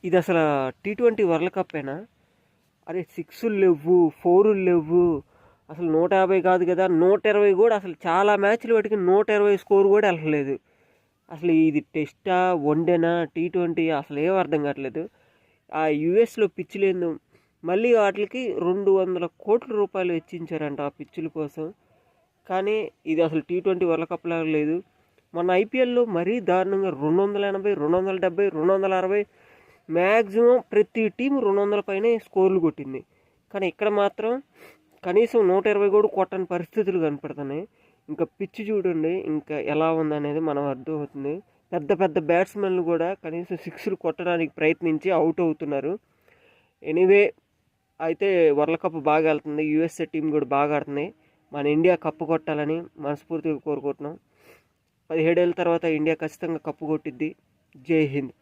ఇది అసలు T20 world కప్పేనా? అరే సిక్స్లు లేవు, ఫోర్లు లేవు, అసలు 150 కాదు కదా, 120 కూడా. అసలు చాలా మ్యాచ్లు వాటికి 120 స్కోర్ కూడా వెళ్ళలేదు. అసలు ఇది టెస్టా, వన్డేనా, T20 అసలు ఏం అర్థం కావట్లేదు. ఆ యుఎస్లో పిచ్చులేందు మళ్ళీ వాటికి 200 కోట్ల రూపాయలు వెచ్చించారంట ఆ పిచ్చుల కోసం. కానీ ఇది అసలు T20 వరల్డ్ కప్ లాగా లేదు. మన ఐపీఎల్లో మరీ దారుణంగా 280, 270, 260, మ్యాక్సిమం ప్రతి టీం 200 పైనే స్కోర్లు కొట్టింది. కానీ ఇక్కడ మాత్రం కనీసం 120 కూడా కొట్టని పరిస్థితులు కనపడుతున్నాయి. ఇంకా పిచ్చి చూడండి ఇంకా ఎలా ఉందనేది మనం అర్థమవుతుంది. పెద్ద పెద్ద బ్యాట్స్మెన్లు కూడా కనీసం సిక్స్లు కొట్టడానికి ప్రయత్నించి అవుట్ అవుతున్నారు. ఎనీవే అయితే వరల్డ్ కప్ బాగా వెళ్తుంది. యూఎస్ఏ టీం కూడా బాగా ఆడుతుంది. మన ఇండియా కప్పు కొట్టాలని మనస్ఫూర్తిగా కోరుకుంటున్నాం. 17 ఏళ్ళ తర్వాత ఇండియా ఖచ్చితంగా కప్పు కొట్టిద్ది. జై హింద్.